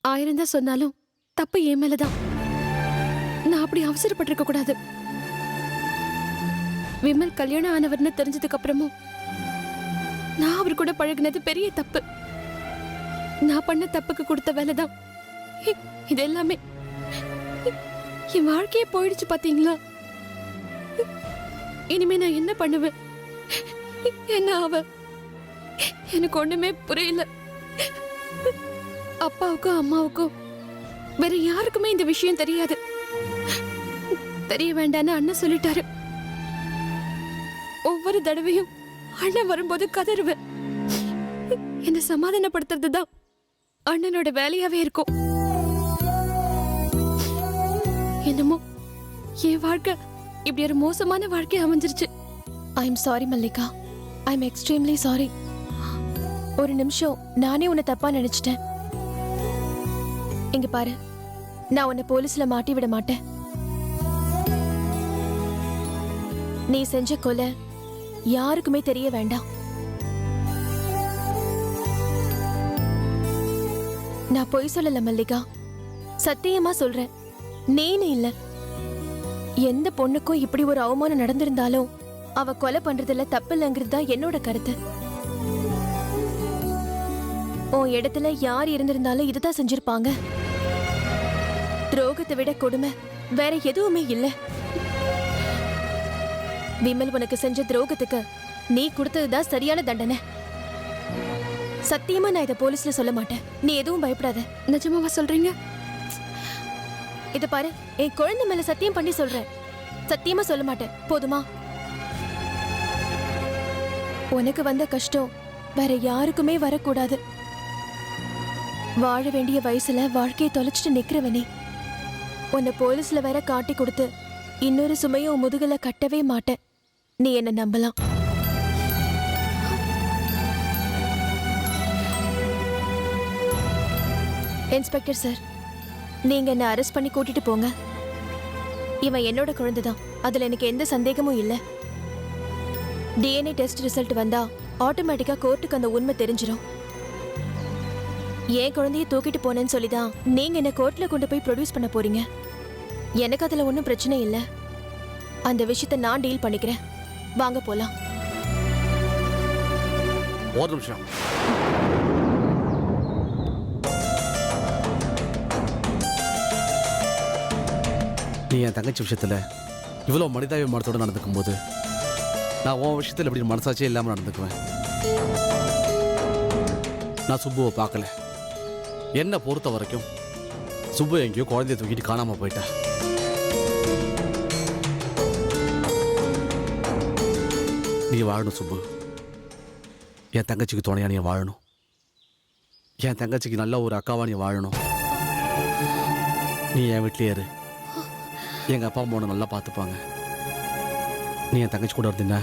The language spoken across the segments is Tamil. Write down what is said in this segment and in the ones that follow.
1000 தான் சொன்னாலும் தப்பு என் மேலதான். நான் அப்படி அவசரப்பட்டிருக்க கூடாது. விமல் கல்யாணம் ஆனவர்னு தெரிஞ்சதுக்கு அப்புறமும் நான் அவர் கூட பழகினது பெரிய தப்பு. நான் பண்ண தப்புக்கு கொடுத்த வேலைதான் இது எல்லாமே. என் வாழ்க்கையே போயிடுச்சு பாத்தீங்களா? இனிமே நான் என்ன பண்ணுவேன்? என்ன ஆவ? எனக்கு ஒண்ணுமே புரியல. அப்பாவுக்கும் அம்மாவுக்கும் வேற யாருக்குமே இந்த விஷயம் தெரியாது. தெரிய வேண்டான்னு அண்ணன் சொல்லிட்டாரு. ஒவ்வொரு தடவையும் அண்ணன் வரும்போது கதறுவேன். என்ன சமாதானப்படுத்துறதுதான் அண்ணனோட வேலையாவே இருக்கும். என்னமோ என் வாழ்க்கை இப்படி ஒரு மோசமான வாழ்க்கை அமைஞ்சிருச்சு. I am sorry Mallika. I am extremely sorry. ஒரு நிமிஷம் நானே உன்னை தப்பா நினைச்சிட்டேன். இங்க பாரு, நான் உன்னை போலீஸ்ல மாட்டி விட மாட்டேன். நீ செஞ்ச கொலை யாருக்குமே தெரிய வேண்டாம். நான் பொய் சொல்லல மல்லிகா, சத்தியமா சொல்றேன். நீனு இல்ல, எந்த பொண்ணுக்கும் இப்படி ஒரு அவமானம் நடந்திருந்தாலும் அவ கொலை பண்றதுல தப்பு இல்லைங்கிறது தான் என்னோட கருத்து. உன் இடத்துல யார் இருந்திருந்தாலும் இதுதான் செஞ்சிருப்பாங்க. துரோகத்தை விட கொடுமை வேற எதுவுமே இல்ல. விமல் உனக்கு செஞ்ச துரோகத்துக்கு நீ கொடுத்ததுதான் சரியான தண்டனை. சத்தியமா நான் இதை போலீஸ்ல சொல்ல மாட்டேன். நீ எதுவும் பயப்படாத. நிஜமாவா சொல்றீங்க? இத பாரு, என் குழந்தை மேல சத்தியம் பண்ணி சொல்றேன். சத்தியமா சொல்ல மாட்டேன், போதுமா? உனக்கு வந்த கஷ்டம் வேற யாருக்குமே வரக்கூடாது. வாழ வேண்டிய வயசுல வாழ்க்கையை தொலைச்சிட்டு நிக்கிறவனே, உன்னை போலீஸ்ல வேற காட்டி கொடுத்து இன்னொரு சுமையும் முதுகுல கட்டவே மாட்டேன். நீ என்ன நம்பலாம். இன்ஸ்பெக்டர் சார், நீங்க என்ன அரெஸ்ட் பண்ணி கூட்டிட்டு போங்க. இவன் என்னோட குழந்தைதான், அதுல எனக்கு எந்த சந்தேகமும் இல்ல. டிஎன்ஏ டெஸ்ட் ரிசல்ட் வந்தா ஆட்டோமேட்டிக்கா கோர்ட்டுக்கு அந்த உண்மை தெரிஞ்சிடும். என் குழந்தைய தூக்கிட்டு போனேன்னு சொல்லிதான் நீங்க என்ன கோர்ட்ல கொண்டு போய் ப்ரொடியூஸ் பண்ண போறீங்க. எனக்கு அதுல ஒன்றும் பிரச்சனை இல்ல. அந்த விஷயத்தை நான் டீல் பண்ணிக்கிறேன். வாங்க போலாம். ஒரு நிமிஷம். நீ என் தங்கச்சி விஷயத்துல இவ்வளவு மனிதாபிமானத்தோடு நடந்துக்கும் போது நான் உன் விஷயத்தில் எப்படி மனசாட்சியே இல்லாமல் நடந்துக்குவேன். நான் சுப்புவை பார்க்கல. என்னை பொறுத்த வரைக்கும் சுப்பு எங்கேயோ குழந்தைய தூக்கிட்டு காணாம போயிட்டா. நீ வாழணும் சுப்பு. என் தங்கச்சிக்கு துணையா நீ வாழணும். என் தங்கச்சிக்கு நல்ல ஒரு அக்காவா நீ வாழணும். நீ என் வீட்லயே இரு. எங்க அப்பா அம்மா நல்லா பார்த்துப்பாங்க. நீ என் தங்கச்சி கூட இருந்தீங்கன்னா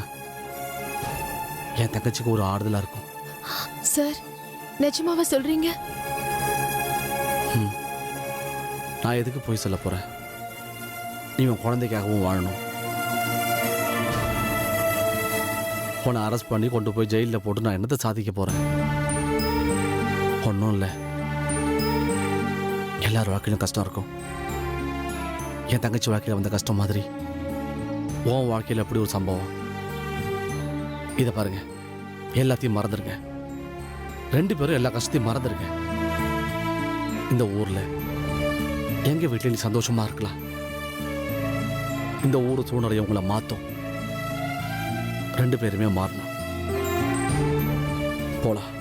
என் தங்கச்சிக்கு ஒரு ஆறுதலா இருக்கும். சார், நிஜமாவா சொல்றீங்க? நான் எதுக்கு போய் சொல்ல போறேன்? நீ உன் குழந்தைக்காகவும் வாழணும். உன்னை அரெஸ்ட் பண்ணி கொண்டு போய் ஜெயிலில் போட்டு நான் என்னத்தை சாதிக்க போறேன்? ஒன்றும் இல்லை. எல்லார் வாழ்க்கையிலும் கஷ்டம் இருக்கும். என் தங்கச்சி வாழ்க்கையில் வந்த கஷ்டம் மாதிரி உன் வாழ்க்கையில் எப்படி ஒரு சம்பவம். இதை பாருங்க, எல்லாத்தையும் மறந்துருங்க. 2 பேரும் எல்லா கஷ்டத்தையும் மறந்துருங்க. இந்த ஊர்ல எங்க வீட்டில் நீ சந்தோஷமா இருக்கலாம். இந்த ஊர் சூழ்நிலை உங்களை மாற்றும். 2 பேருமே மாறணும். போலாம்.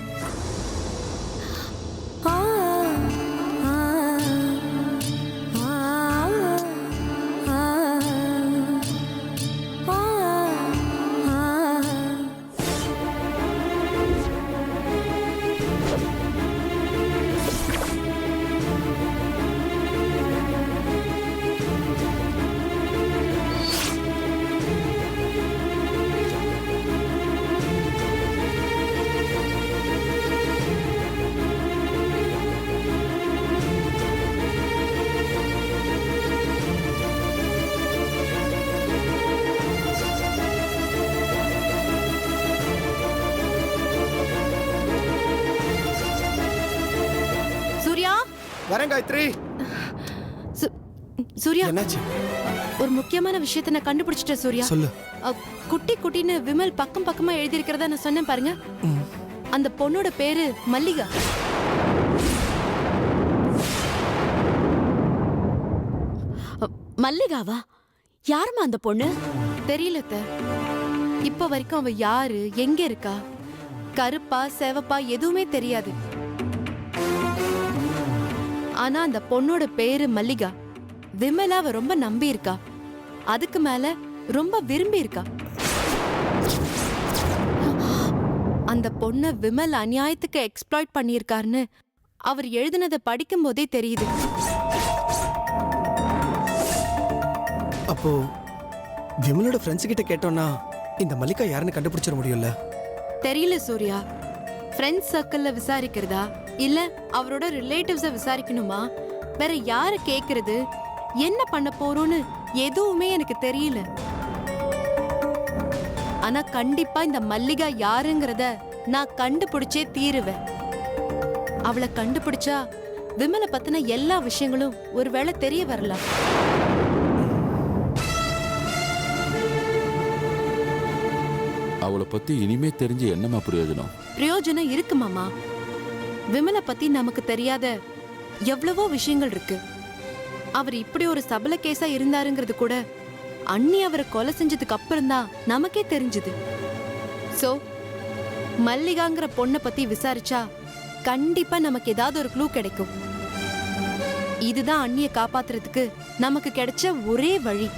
வரேன் காயத்ரி. சூர்யா, என்னாச்சு? ஒரு முக்கியமான விஷயத்தை நான் கண்டுபிடிச்சிட்டேன் சூர்யா. சொல்லு. குட்டி குட்டின்னு விமல் பக்கம் பக்கமா எழுதி இருக்கிறதா நான் சொன்னேன் பாருங்க. அந்த பொண்ணோட பேரு மல்லிகா. மல்லிகாவா? யாருமா அந்த பொண்ணு? தெரியல அத்தை. இப்ப வரைக்கும் அவ யாரு, எங்க இருக்கா, கருப்பா செவப்பா எதுவுமே தெரியாது. ஆனா அந்த பொண்ணோட பேரு மல்லிகா. விமலா அவ ரொம்ப நம்பி இருக்கா. அதுக்கு மேல ரொம்ப விரும்பி இருக்கா. அந்த பொண்ண விமல் அநியாயத்துக்கு எக்ஸ்ப்ளாய்ட் பண்ணியிருக்காருன்னு அவர் எழுதினதை படிக்கும் போதே தெரியுது. அப்போ விமலோட ஃப்ரெண்ட்ஸ் கிட்ட கேட்டோம்னா இந்த மல்லிகா யாருன்னு கண்டுபிடிச்சிட முடியும்ல? தெரியல சூர்யா. ஃப்ரெண்ட்ஸ் சர்க்கிள்ல விசாரிக்கிறதா இல்ல அவரோட ரிலேட்டிவ்ஸ விசாரிக்கணுமா, வேற யார கேக்குறது, என்ன பண்ண போறோம்னு எதுவுமே எனக்கு தெரியல. ஆனா கண்டிப்பா இந்த மல்லிகா யாருங்கிறத நான் கண்டுபிடிச்சே தீருவேன். அவளை கண்டுபிடிச்சா விமலை பத்தின எல்லா விஷயங்களும் ஒருவேளை தெரிய வரலாம். அவளை பத்தி இனிமே தெரிஞ்சு என்னமா பிரயோஜனம்? பிரயோஜனம் இருக்கு மாமா. விமலை பத்தி நமக்கு தெரியாத எவ்வளவோ விஷயங்கள் இருக்கு. அவர் இப்படி ஒரு சபல கேஸா இருந்தாருங்கிறது கூட அண்ணி அவரை கொலை செஞ்சதுக்கு அப்புறம் தான் நமக்கே தெரிஞ்சது. சோ மல்லிகாங்கிற பொண்ணை பத்தி விசாரிச்சா கண்டிப்பா நமக்கு ஏதாவது ஒரு க்ளூ கிடைக்கும். இதுதான் அண்ணியை காப்பாத்துறதுக்கு நமக்கு கிடைச்ச ஒரே வழி.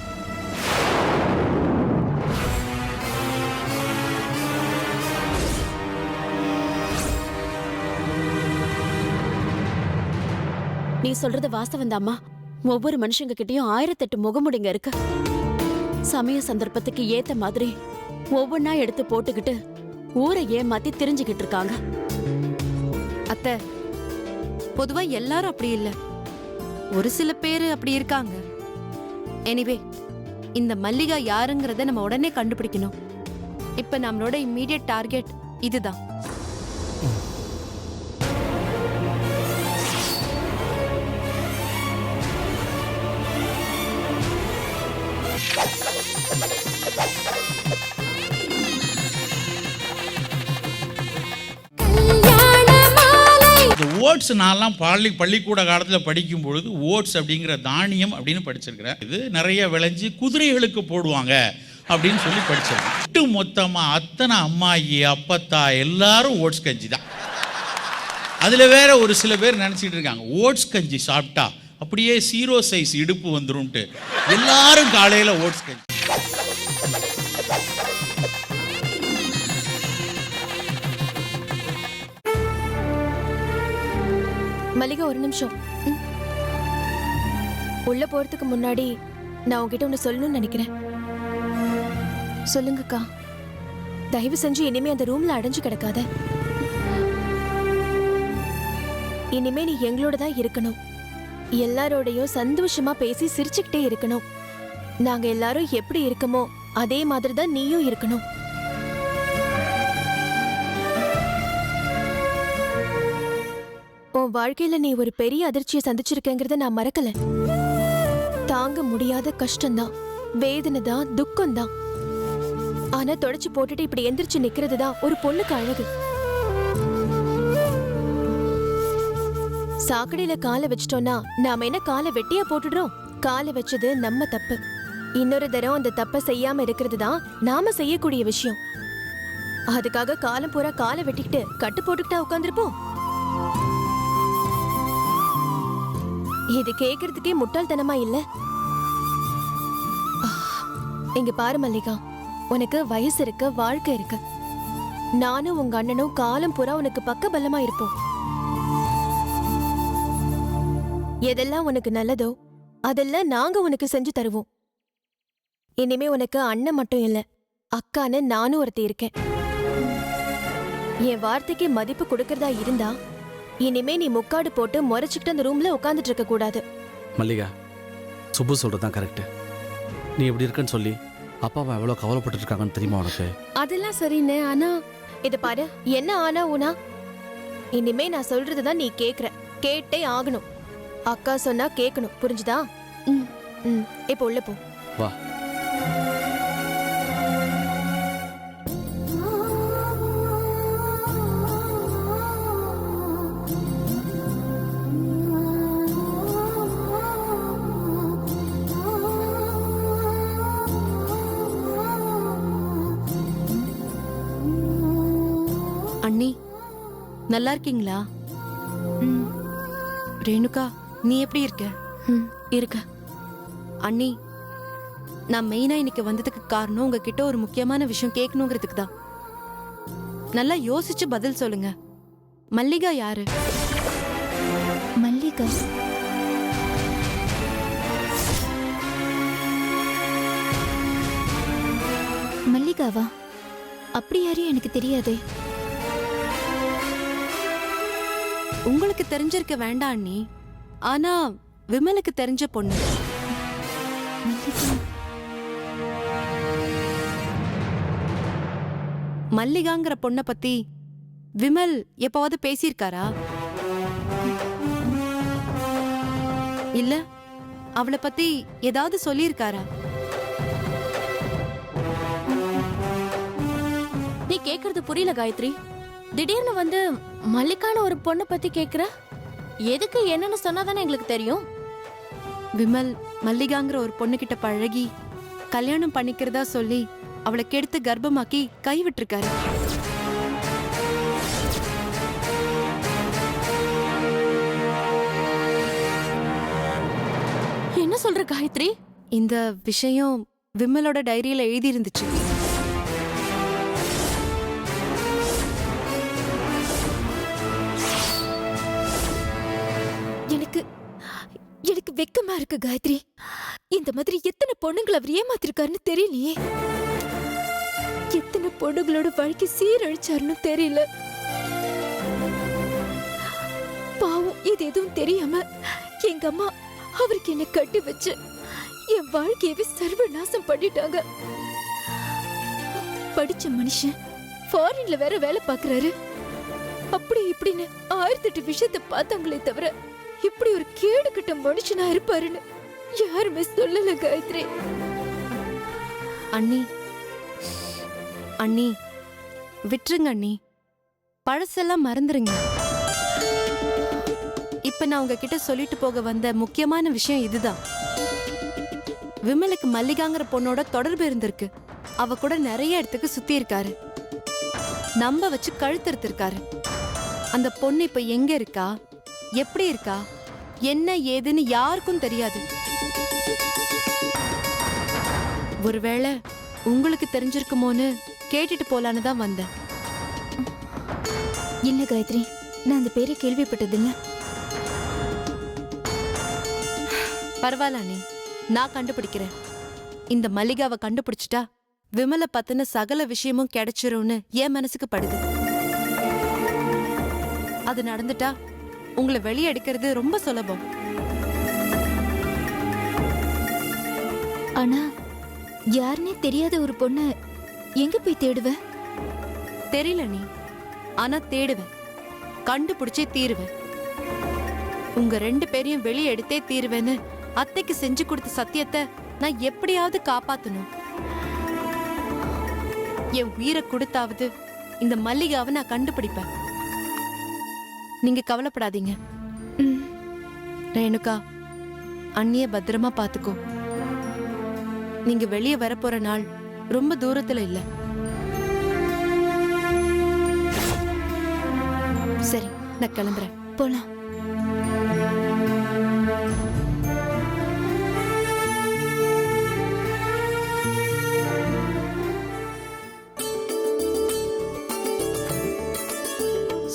நீ சொல்றது வாஸ்தவந்தாம்மா. ஒவ்வொரு மனுஷங்க கிட்டயும் 1008 முகமுடிங்க இருக்கு. சமய சந்தர்ப்பத்துக்கு ஏத்த மாதிரி ஒவ்வொன்னா எடுத்து போட்டுக்கிட்டு ஊரை ஏமாத்தி தெரிஞ்சுக்கிட்டு இருக்காங்க. அத்தை, பொதுவா எல்லாரும் அப்படி இல்ல, ஒரு சில பேரு அப்படி இருக்காங்க. எனிவே, இந்த மல்லிகா யாருங்கிறத நம்ம உடனே கண்டுபிடிக்கணும். இப்ப நம்மளோட இம்மீடியட் டார்கெட் இதுதான். ஓட்ஸ் நான்லாம் பள்ளிக்கூட காலத்தில் படிக்கும் பொழுது ஓட்ஸ் அப்படிங்கிற தானியம் அப்படின்னு படிச்சிருக்கிறேன். இது நிறைய விளைஞ்சி குதிரைகளுக்கு போடுவாங்க அப்படின்னு சொல்லி படிச்சிருக்கேன். ஒட்டு மொத்தமாக அத்தனை அம்மாயி அப்பத்தா எல்லாரும் ஓட்ஸ் கஞ்சி தான். அதில் வேற ஒரு சில பேர் நினச்சிட்டு இருக்காங்க ஓட்ஸ் கஞ்சி சாப்பிட்டா அப்படியே 0 சைஸ் இடுப்பு வந்துரும்ட்டு எல்லாரும் காலையில் ஓட்ஸ் கஞ்சி. மல்லிகா ஒரு நிமிஷம். உள்ள போறதுக்கு முன்னாடி நான் உங்ககிட்ட ஒன்று சொல்லணும்னு நினைக்கிறேன். சொல்லுங்கக்கா. தயவு செஞ்சு இனிமே அந்த ரூம்ல அடைஞ்சு கிடக்காத. இனிமே நீ எங்களோட தான் இருக்கணும். எல்லாரோடையும் சந்தோஷமா பேசி சிரிச்சுக்கிட்டே இருக்கணும். நாங்க எல்லாரும் எப்படி இருக்கமோ அதே மாதிரி தான் நீயும் இருக்கணும். உன் வாழ்க்கையில நீ ஒரு பெரிய அதிர்ச்சியை சந்திச்சிருக்கேங்கிறத நான் மறக்கல. தாங்க முடியாத கஷ்டம்தான், வேதனை தான், துக்கம் தான். ஆனா தொடச்சு போட்டுட்டு இப்படி எந்திரிச்சு நிக்கிறது தான் ஒரு பொண்ணுக்கு அழகு. சாக்கடையில காலை வச்சிட்டோம்னா நாம என்ன காலை வெட்டியா போட்டுடுறோம்? காலை வச்சது நம்ம தப்பு. இன்னொரு தரம் அந்த தப்பை செய்யாம இருக்கிறது தான் நாம செய்யக்கூடிய விஷயம். அதுக்காக காலம் பூரா காலை வெட்டிக்கிட்டு கட்டு போட்டுக்கிட்டா உட்காந்துருப்போம்? இது கேக்குறதுக்கே முட்டாள்தனமா இல்ல? இங்க பாரு மல்லிகா, உனக்கு வயசு இருக்கு, வாழ்க்கை இருக்கு. நானும் உங்க அண்ணனும் காலம் பூரா உனக்கு பக்க பலமா இருப்போம். எதெல்லாம் உனக்கு நல்லதோ அதெல்லாம் நாங்க உனக்கு செஞ்சு தருவோம். இனிமே உனக்கு அண்ணன் மட்டும் இல்ல, அக்கான்னு நானும் ஒருத்தி இருக்கேன். என் வார்த்தைக்கு மதிப்பு கொடுக்கறதா இருந்தா இனிமே நீ முக்காடு போட்டு முறைச்சுக்கிட்டு அந்த ரூம்ல உட்காந்துட்டு இருக்க கூடாது. மல்லிகா, சுப்பு சொல்றதுதான் கரெக்ட். நீ இப்படி இருக்கன்னு சொல்லி அப்பாவை எவ்வளவு கவலைப்பட்டு இருக்காங்கன்னு தெரியுமா உனக்கு? அதெல்லாம் சரின்னு. ஆனா இத பாரு, என்ன ஆனா ஊனா? இனிமே நான் சொல்றதுதான் நீ கேக்குற, கேட்டே ஆகணும். அக்கா சொன்னா கேட்கணும், புரிஞ்சுதா? ம். ம், இப்போ உள்ள போ. வா. அண்ணி நல்லா இருக்கீங்களா? ம். ரேணுகா நீ எப்படி இருக்க? ம். இருக்க. அண்ணி நான் மெயினா இன்னைக்கு வந்ததுக்கு காரணம் உங்ககிட்ட ஒரு முக்கியமான விஷயம் கேட்கணுங்கிறதுக்கு தான். நல்லா யோசிச்சு பதில் சொல்லுங்க. மல்லிகா யாரு? மல்லிகா மல்லிகாவா? அப்படி யாரையும் எனக்கு தெரியாதே. உங்களுக்கு தெரிஞ்சிருக்க வேண்டாம் அண்ணி. ஆனா விமலுக்கு தெரிஞ்ச பொண்ணு. மல்லிகா மல்லிகாங்கிற பொண்ண பத்தி விமல் எப்பவாவது பேசியிருக்காரா? இல்ல அவளை பத்தி ஏதாவது சொல்லியிருக்காரா? நீ கேக்குறது புரியல காயத்ரி. திடீர்னு வந்து மல்லிகான ஒரு பொண்ணை பத்தி கேக்குற. எதுக்கு என்னன்னு சொன்னாதானே எங்களுக்கு தெரியும். விமல் மல்லிகாங்கிற ஒரு பொண்ணுகிட்ட பழகி கல்யாணம் பண்ணிக்கிறதா சொல்லி அவளை கெடுத்து கர்ப்பமாக்கி கைவிட்டிருக்காரு. என்ன சொல்ற காயத்ரி? இந்த விஷயம் விமலோட டைரியில எழுதி இருந்துச்சு. எனக்கு எனக்கு வெக்கமா இருக்கு காயத்ரி. இந்த மாதிரி எத்தனை பொண்ணுங்களை அவர் ஏமாத்திருக்காருன்னு தெரியலையே. எத்தனை பொண்ணுங்களோட வாழ்க்கை சீரழிச்சாருன்னு தெரியல. பாவம், இது எதுவும் தெரியாம எங்க அம்மா அவருக்கு என்ன கட்டி வச்சு என் வாழ்க்கையவே சர்வநாசம் பண்ணிட்டாங்க. படிச்ச மனுஷன் ஃபாரின்ல வேற வேலை பாக்குறாரு. அப்படி இப்படின்னு 1008 விஷயத்தை பார்த்தாங்களே தவிர இப்படி ஒரு கேடு கட்ட மனுஷனா இருப்பாருன்னு யாருமே சொல்லல காயத்ரி. அண்ணி அண்ணி விட்டுருங்க அண்ணி. பழசெல்லாம் மறந்துருங்க. இப்ப நான் உங்ககிட்ட சொல்லிட்டு போக வந்த முக்கியமான விஷயம் இதுதான். விமலுக்கு மல்லிகாங்கிற பொண்ணோட தொடர்பு இருந்திருக்கு. அவ கூட நிறைய இடத்துக்கு சுத்தி இருக்காரு. நம்ப வச்சு கழுத்தறுத்திருக்காரு. அந்த பொண்ணு இப்ப எங்க இருக்கா, எப்படி இருக்கா, என்ன ஏதுன்னு யாருக்கும் தெரியாது. ஒருவேளை உங்களுக்கு தெரிஞ்சிருக்குமோன்னு கேட்டுட்டு போலான்னு தான் வந்தேன். இல்ல காயத்ரி, நான் அந்த பேரை கேள்விப்பட்டதில்ல. பரவாயில்ல அண்ணி, நான் கண்டுபிடிக்கிறேன். இந்த மல்லிகாவை கண்டுபிடிச்சிட்டா விமலை பத்தின சகல விஷயமும் கிடைச்சிரும்னு என் மனசுக்கு படுது. அது நடந்துட்டா உங்களை வெளியே எடுக்கிறது ரொம்ப சுலபம். ஆனா யாருன்னே தெரியாத ஒரு பொண்ணு எங்க போய் தேடுவ? தெரியல நீ, ஆனா தேடுவேன், கண்டுபிடிச்சே தீருவேன். உங்க 2 பேரையும் வெளியே எடுத்தே தீருவேன்னு அத்தைக்கு செஞ்சு கொடுத்த சத்தியத்தை நான் எப்படியாவது காப்பாத்தணும். என் உயிரை கொடுத்தாவது இந்த மல்லிகாவை நான் கண்டுபிடிப்பேன். நீங்க கவலைப்படாதீங்க. ரேணுகா, அண்ணிய பத்திரமா பாத்துக்கோ. நீங்க வெளியே வரப்போற நாள் ரொம்ப தூரத்துல இல்ல. சரி, நான் கிளம்புறேன். போலாம்.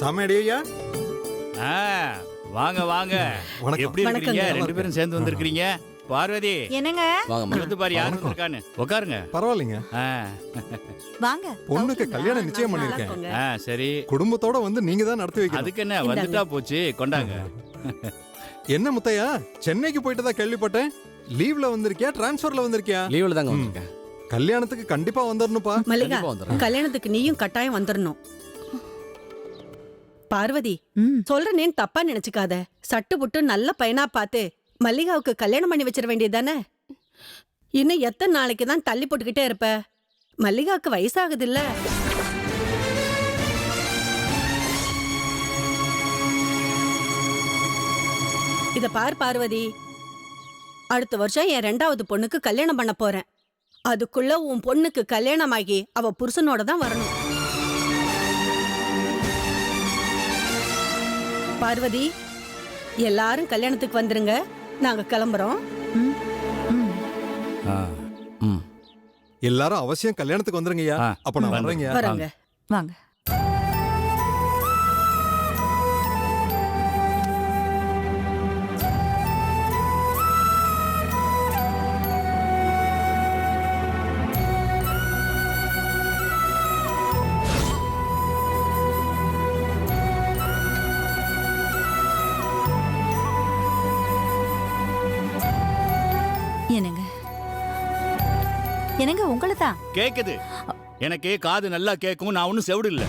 சாமியடியா, வாங்க வாங்க. வணக்கம். எப்படி இருக்கீங்க? 2 பேரும் சேர்ந்து வந்திருக்கீங்க. பார்வதி, என்னங்க வாங்கம்மா. வந்து பாரு யாரு இருக்கான்னு. உட்காருங்க. பரவாயில்லைங்க. ஆ, வாங்க. பொண்ணுக்கு கல்யாணம் நிச்சயம் பண்ணிருக்கேன். ஆ, சரி. குடும்பத்தோட வந்து நீங்க தான் நடத்தி வைக்கணும். அதுக்கு என்ன, வந்துட்டா போச்சு, கொண்டாங்க. என்ன முத்தையா, சென்னைக்கு போயிட்டதா கேள்விப்பட்டேன். லீவ்ல வந்திருக்கியா, டிரான்ஸ்ஃபர்ல வந்திருக்கியா? லீவ்ல தாங்க வந்திருக்கேன். கல்யாணத்துக்கு கண்டிப்பா வந்துடணும்ப்பா. மல்லிகா, கண்டிப்பா வந்துடுறேன். கல்யாணத்துக்கு நீயும் கட்டாயம் வந்துடணும். பார்வதி ம் சொல்றேன்னு தப்பா நினைச்சுக்காத. சட்டு புட்டு நல்ல பையனா பார்த்து மல்லிகாவுக்கு கல்யாணம் பண்ணி வச்சிட வேண்டியதானே? இன்னும் எத்தனை நாளைக்கு தான் தள்ளி போட்டுக்கிட்டே இருப்ப? மல்லிகாவுக்கு வயசாகுது இல்ல? இத பார் பார்வதி, அடுத்த வருஷம் என் 2வது பொண்ணுக்கு கல்யாணம் பண்ண போறேன். அதுக்குள்ள உன் பொண்ணுக்கு கல்யாணமாகி அவ புருஷனோட தான் வரணும். பார்வதி, எல்லாரும் கல்யாணத்துக்கு வந்துருங்க. நாங்க கிளம்புறோம். ஆ, ம் எல்லாரும் அவசியம் கல்யாணத்துக்கு வந்துருங்கய்யா. ஆ, அப்ப நான் வந்து. வர்றேங்க. வராங்க. வாங்க. என்னங்க என்னங்க உங்களை தான். கேக்குது. எனக்கு காது நல்லா கேட்கும். நான் ஒன்னும் செவிடு இல்ல.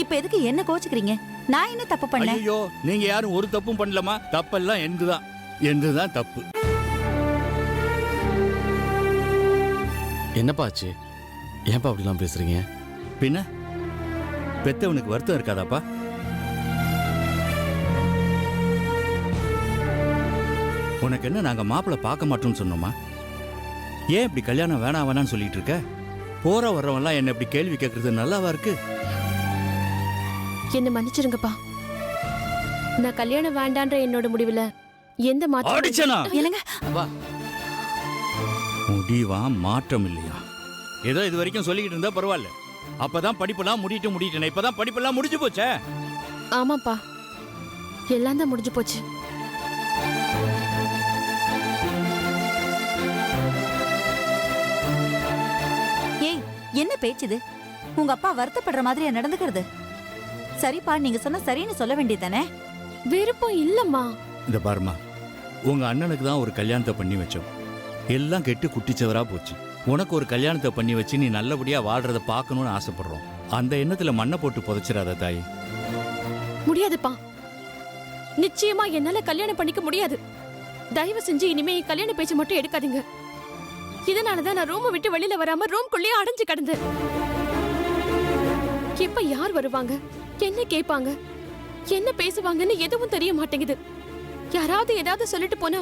இப்ப எதுக்கு என்ன கோச்சுக்கிறீங்க? நான் என்ன தப்பு பண்ணேன்? ஐயோ, நீங்க யாரும் ஒரு தப்பும் பண்ணலமா? தப்பெல்லாம் என்னதான் தப்பு. என்னப்பா ஆச்சு? ஏன்பா அப்படிலாம் பேசுறீங்க? பின்ன பெத்தவனுக்கு வருத்தம் இருக்காதாப்பா? உனக்கு என்ன நாங்க மாப்பிள்ளை பார்க்க மாட்டோம்னு சொன்னோமா? ஏன் இப்படி கல்யாணம் வேணான்னு சொல்லிட்டு இருக்க? போற வர்றவன்லாம் என்ன இப்படி கேள்வி கேட்கறது நல்லாவா இருக்கு? என்ன மன்னிச்சிருங்கப்பா. நான் கல்யாணம் வேண்டான்ற என்னோட முடிவுல எந்த மாற்றம் அடிச்சனா? என்னங்க முடிவா மாற்றம் இல்லையா? ஏதோ இது வரைக்கும் சொல்லிக்கிட்டு இருந்தா பரவாயில்ல. அப்பதான் படிப்பெல்லாம் முடிட்டேன். இப்பதான் படிப்பெல்லாம் முடிஞ்சு போச்சே. ஆமாப்பா, எல்லாம் தான் முடிஞ்சு போச்சு. ஏய், என்ன பேச்சுது? உங்க அப்பா வருத்தப்படுற மாதிரியா நடந்துக்கிறது? சரிப்பா, நீங்க சொன்ன சரின்னு சொல்ல வேண்டியதானே? விருப்பம் இல்லம்மா. இந்த பாருமா, உங்க அண்ணனுக்கு தான் ஒரு கல்யாணத்தை பண்ணி வச்சோம். எல்லாம் கெட்டு குட்டிச்சவரா போச்சு. உனக்கு ஒரு கல்யாணத்தை பண்ணி வச்சு நீ நல்லபடியா வாழ்றத பார்க்கணும்னு ஆசைப்படுறோம். அந்த எண்ணத்துல மண்ணை போட்டு புதைச்சிடாத தாய். முடியாதுப்பா, நிச்சயமா என்னால கல்யாணம் பண்ணிக்க முடியாது. தயவு செஞ்சு இனிமே என் கல்யாண பேச்சு மட்டும் எடுக்காதீங்க. இதனாலதான் நான் ரூமை விட்டு வெளியில வராம ரூம்குள்ளேயே அடைஞ்சு கிடந்தேன். எப்ப யார் வருவாங்க, என்ன கேட்பாங்க, என்ன பேசுவாங்கன்னு எதுவும் தெரிய மாட்டேங்குது. யாராவது ஏதாவது சொல்லிட்டு போனா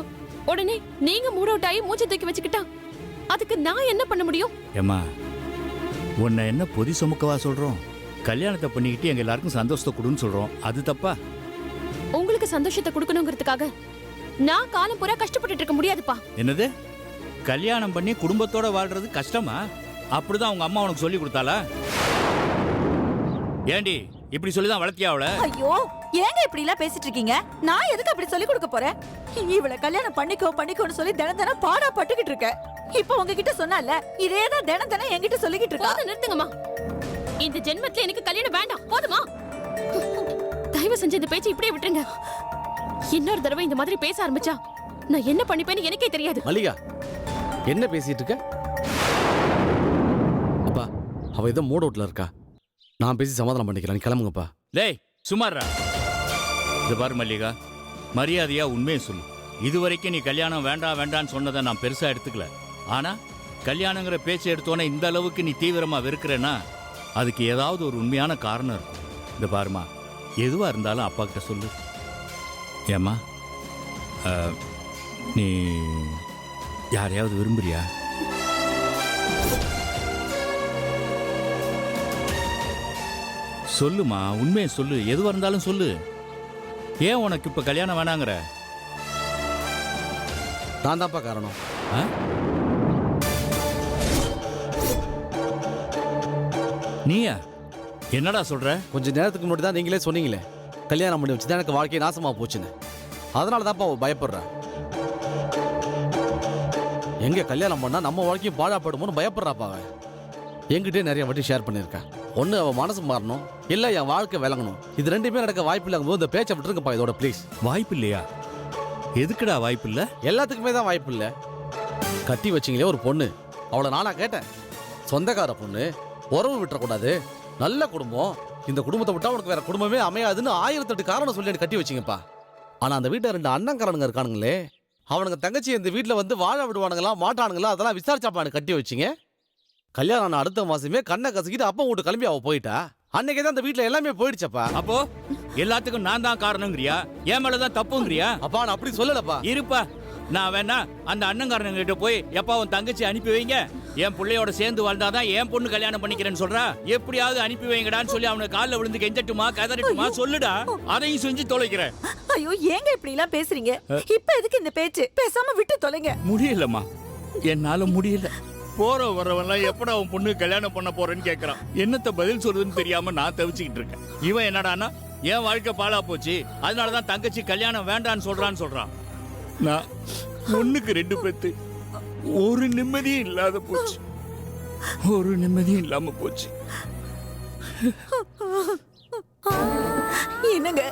உடனே நீங்க மூட் அவுட் ஆகி மூச்சு தூக்கி வச்சுக்கிட்டா அதுக்கு நான் என்ன பண்ண முடியும்? ஏம்மா, உன்னை என்ன பொதி சுமக்கவா சொல்றோம்? கல்யாணத்தை பண்ணிக்கிட்டு எங்க எல்லாருக்கும் சந்தோஷத்தை கொடுன்னு சொல்றோம். அது தப்பா? உங்களுக்கு சந்தோஷத்தை கொடுக்கணுங்கிறதுக்காக நான் காலம் பூரா கஷ்டப்பட்டுட்டு இருக்க முடியாதுப்பா. என்னது? கல்யாணம் பண்ணி குடும்பத்தோட வாழ்றது கஷ்டமா? அப்படிதான் உங்க அம்மா உனக்கு சொல்லி கொடுத்தாளா? ஏண்டி இப்படி சொல்லிதான் வளர்த்தியா அவளை? ஐயோ, ஏங்க இப்படி எல்லாம் பேசிட்டு இருக்கீங்க? நான் எதுக்கு அப்படி சொல்லி கொடுக்க போறேன்? இவளை கல்யாணம் பண்ணிக்கோன்னு சொல்லி தினம் பாடா பட்டுக்கிட்டு இருக்க. இப்ப உங்ககிட்ட சொன்னால இதேதான் தினம் என்கிட்ட சொல்லிக்கிட்டு இருக்கா. போதும், நிறுத்துங்கம்மா. இந்த ஜென்மத்துல எனக்கு கல்யாணம் வேண்டாம். போதுமா? தயவு செஞ்சு இந்த பேச்சை இப்படியே விட்டுருங்க. இன்னொரு தடவை இந்த மாதிரி பேச ஆரம்பிச்சா நான் என்ன பண்ணிப்பேன்னு எனக்கே தெரியாது. மல்லிகா, என்ன பேசிட்டு இருக்க? அப்பா, அவ ஏதோ மூட் அவுட்ல இருக்கா. நான் பேசி சமாதானம் பண்ணிக்கிறேன். கிளம்புங்கப்பா. டேய் சுமாரா. இது பாரு மல்லிகா, மரியாதையா உண்மையை சொல்லு. இதுவரைக்கும் நீ கல்யாணம் வேண்டான்னு சொன்னதை நான் பெருசா எடுத்துக்கல. ஆனா கல்யாணங்கிற பேச்சு எடுத்தோன்னே இந்த அளவுக்கு நீ தீவிரமா வெறுக்கிறேன்னா அதுக்கு ஏதாவது ஒரு உண்மையான காரணம் இருக்கும். இந்த பாருமா, எதுவா இருந்தாலும் அப்பா கிட்ட சொல்லு. ஏம்மா, நீ யாரையாவது விரும்புறியா? சொல்லுமா, உண்மையை சொல்லு. எதுவா இருந்தாலும் சொல்லு. ஏன் உனக்கு இப்ப கல்யாணம் வேணாங்கிற? நான் தான்ப்பா காரணம். ஆ? நீயா? என்னடா சொல்ற? கொஞ்ச நேரத்துக்கு முன்னாடி தான் நீங்களே சொன்னீங்களே, கல்யாணம் பண்ணி வச்சுதான் எனக்கு வாழ்க்கை நாசமா போச்சுன்னு. அதனால தான்ப்பா அவ பயப்படுறா. எங்க கல்யாணம் பண்ணா நம்ம வாழ்க்கையும் பாழாப்படுமோன்னு பயப்படுறாப்பா அவன். என்கிட்டே நிறைய வாட்டி ஷேர் பண்ணியிருக்கேன். ஒன்று அவன் மனசு மாறணும், இல்லை என் வாழ்க்கை விளங்கணும். இது ரெண்டுமே நடக்க வாய்ப்பு இல்லாத போது இந்த பேச்சை விட்டுருங்கப்பா இதோட ப்ளீஸ். வாய்ப்பு இல்லையா? எதுக்குடா வாய்ப்பு இல்லை? எல்லாத்துக்குமே தான் வாய்ப்பு இல்லை. கட்டி வச்சிங்களே ஒரு பொண்ணு, அவளை நானா கேட்டேன். சொந்தக்கார பொண்ணு, உறவு விட்டுறக்கூடாது, நல்ல குடும்பம், இந்த குடும்பத்தை விட்டா உனக்கு வேற குடும்பமே அமையாதுன்னு 1008 காரணம் சொல்லி கட்டி வச்சிங்கப்பா. ஆனா அந்த வீட்டுல 2 அண்ணன்காரனுங்க இருக்கானுங்களே, அவனுங்க தங்கச்சி இந்த வீட்டுல வந்து வாழ விடுவானுங்களா மாட்டானுங்களா அதெல்லாம் விசாரிச்சாப்பான்னு கட்டி வச்சிங்க. கல்யாணம் ஆன அடுத்த மாசமே கண்ணை கசக்கிட்டு அப்பா வீட்டு கிளம்பி அவ போயிட்டா. அன்னைக்கே தான் அந்த வீட்டுல எல்லாமே போயிடுச்சப்பா. அப்போ எல்லாத்துக்கும் நான் தான் காரணங்கிறியா? என் மேலதான் தப்புங்கிறியா? அப்பா நான் அப்படி சொல்லலப்பா. இருப்பா, நான் வேணா அந்த அண்ணங்காரனுங்க கிட்ட போய் எப்பா உன் தங்கச்சி அனுப்பி வைங்க, என் பிள்ளையோட சேர்ந்து வாழ்ந்தாதான் என் பொண்ணு கல்யாணம் பண்ணிக்கிறேன்னு சொல்றா, எப்படியாவது அனுப்பி வைங்கடான்னு சொல்லி அவனை காலில் விழுந்து கெஞ்சட்டுமா கதறட்டுமா சொல்லுடா, அதையும் செஞ்சு தொலைக்கிறேன். ஐயோ ஏங்க இப்படி எல்லாம் பேசுறீங்க? இப்ப எதுக்கு இந்த பேச்சு? பேசாம விட்டு தொலைங்க. முடியலம்மா, என்னால முடியல. போற வரவெல்லாம் எப்படா உன் பொண்ணு கல்யாணம் பண்ண போறேன்னு கேக்குறான். என்னத்த பதில் சொல்றதுன்னு தெரியாம நான் தவிச்சுக்கிட்டு இருக்கேன். இவன் என்னடான்னா என் வாழ்க்கை பாழா போச்சு, அதனாலதான் தங்கச்சி கல்யாணம் வேண்டான்னு சொல்றான். நான் 1க்கு 2 பெத்து ஒரு நிம்மதியும் இல்லாத போச்சு, ஒரு நிம்மதியும் இல்லாம போச்சு. என்னங்க